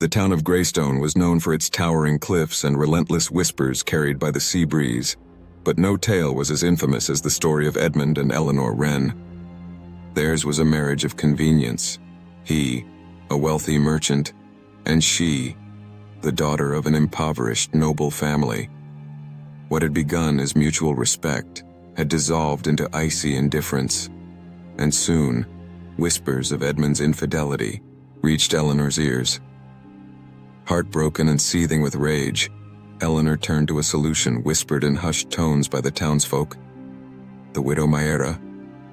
The town of Greystone was known for its towering cliffs and relentless whispers carried by the sea breeze, but no tale was as infamous as the story of Edmund and Eleanor Wren. Theirs was a marriage of convenience. He, a wealthy merchant, and she, the daughter of an impoverished noble family. What had begun as mutual respect had dissolved into icy indifference, and soon, whispers of Edmund's infidelity reached Eleanor's ears. Heartbroken and seething with rage, Eleanor turned to a solution whispered in hushed tones by the townsfolk. The widow Mayra,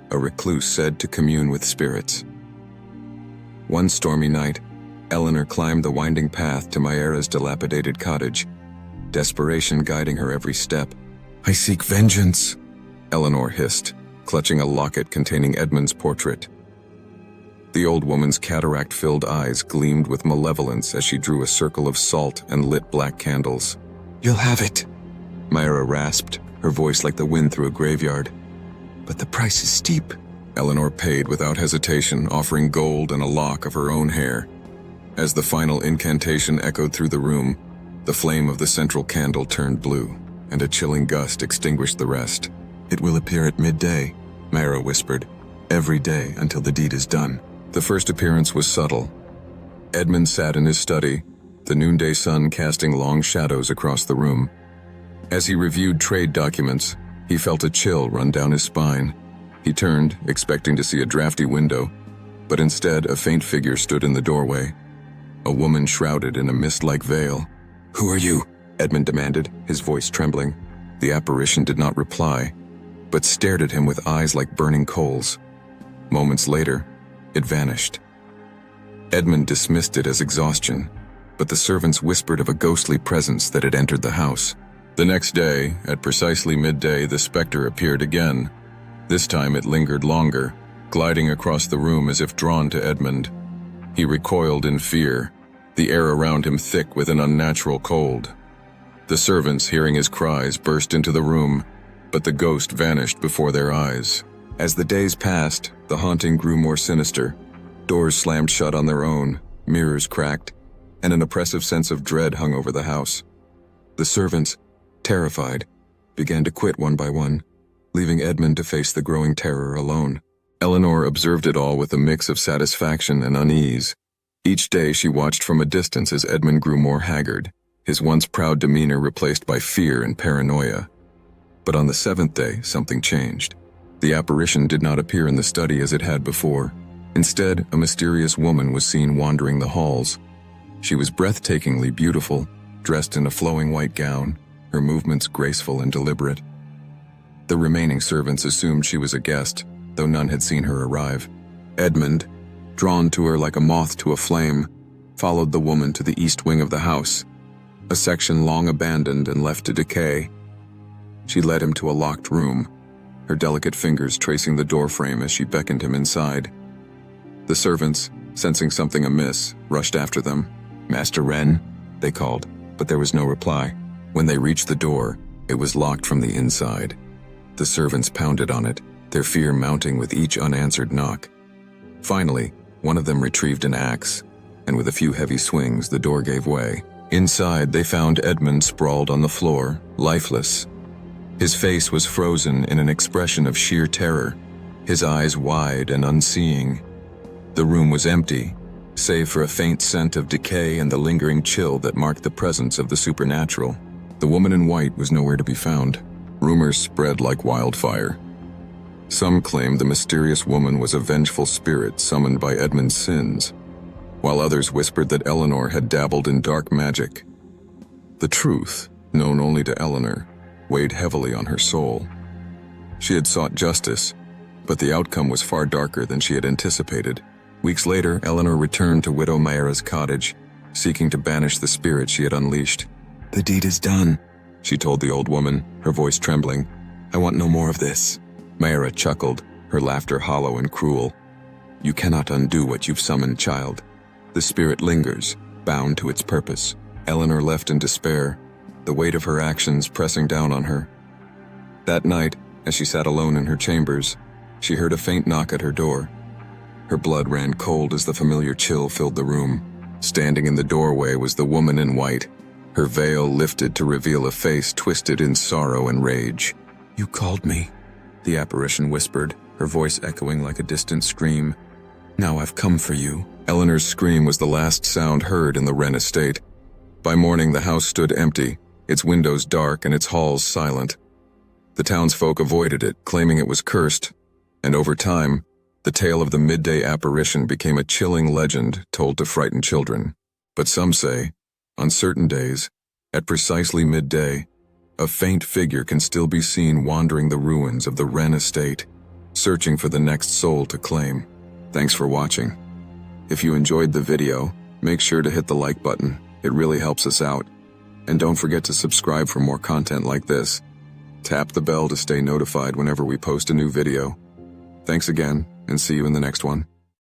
a recluse said to commune with spirits. One stormy night, Eleanor climbed the winding path to Mayra's dilapidated cottage, desperation guiding her every step. "I seek vengeance," Eleanor hissed, clutching a locket containing Edmund's portrait. The old woman's cataract-filled eyes gleamed with malevolence as she drew a circle of salt and lit black candles. "You'll have it," Mayra rasped, her voice like the wind through a graveyard. "But the price is steep." Eleanor paid without hesitation, offering gold and a lock of her own hair. As the final incantation echoed through the room, the flame of the central candle turned blue, and a chilling gust extinguished the rest. "It will appear at midday," Mayra whispered, "every day until the deed is done." The first appearance was subtle. Edmund sat in his study, the noonday sun casting long shadows across the room. As he reviewed trade documents, he felt a chill run down his spine. He turned, expecting to see a drafty window, but instead a faint figure stood in the doorway. A woman shrouded in a mist-like veil. "Who are you?" Edmund demanded, his voice trembling. The apparition did not reply, but stared at him with eyes like burning coals. Moments later, it vanished. Edmund dismissed it as exhaustion, but the servants whispered of a ghostly presence that had entered the house. The next day, at precisely midday, the specter appeared again. This time it lingered longer, gliding across the room as if drawn to Edmund. He recoiled in fear, the air around him thick with an unnatural cold. The servants, hearing his cries, burst into the room, but the ghost vanished before their eyes. As the days passed, the haunting grew more sinister. Doors slammed shut on their own, mirrors cracked, and an oppressive sense of dread hung over the house. The servants, terrified, began to quit one by one, leaving Edmund to face the growing terror alone. Eleanor observed it all with a mix of satisfaction and unease. Each day she watched from a distance as Edmund grew more haggard, his once proud demeanor replaced by fear and paranoia. But on the seventh day, something changed. The apparition did not appear in the study as it had before. Instead, a mysterious woman was seen wandering the halls. She was breathtakingly beautiful, dressed in a flowing white gown, her movements graceful and deliberate. The remaining servants assumed she was a guest, though none had seen her arrive. Edmund, drawn to her like a moth to a flame, followed the woman to the east wing of the house, a section long abandoned and left to decay. She led him to a locked room, her delicate fingers tracing the doorframe as she beckoned him inside. The servants, sensing something amiss, rushed after them. "Master Wren," they called, but there was no reply. When they reached the door, it was locked from the inside. The servants pounded on it, their fear mounting with each unanswered knock. Finally, one of them retrieved an axe, and with a few heavy swings, the door gave way. Inside, they found Edmund sprawled on the floor, lifeless. His face was frozen in an expression of sheer terror, his eyes wide and unseeing. The room was empty, save for a faint scent of decay and the lingering chill that marked the presence of the supernatural. The woman in white was nowhere to be found. Rumors spread like wildfire. Some claimed the mysterious woman was a vengeful spirit summoned by Edmund's sins, while others whispered that Eleanor had dabbled in dark magic. The truth, known only to Eleanor, weighed heavily on her soul. She had sought justice, but the outcome was far darker than she had anticipated. Weeks later, Eleanor returned to Widow Mayra's cottage, seeking to banish the spirit she had unleashed. "The deed is done," she told the old woman, her voice trembling. "I want no more of this." Mayra chuckled, her laughter hollow and cruel. "You cannot undo what you've summoned, child. The spirit lingers, bound to its purpose." Eleanor left in despair, the weight of her actions pressing down on her. That night, as she sat alone in her chambers, she heard a faint knock at her door. Her blood ran cold as the familiar chill filled the room. Standing in the doorway was the woman in white, her veil lifted to reveal a face twisted in sorrow and rage. "You called me," the apparition whispered, her voice echoing like a distant scream. "Now I've come for you." Eleanor's scream was the last sound heard in the Wren estate. By morning, the house stood empty, its windows dark and its halls silent. The townsfolk avoided it, claiming it was cursed, and over time, the tale of the Midday apparition became a chilling legend told to frighten children. But some say, on certain days, at precisely midday, a faint figure can still be seen wandering the ruins of the Wren estate, searching for the next soul to claim. Thanks for watching. If you enjoyed the video, make sure to hit the like button. It really helps us out. And don't forget to subscribe for more content like this. Tap the bell to stay notified whenever we post a new video. Thanks again, and see you in the next one.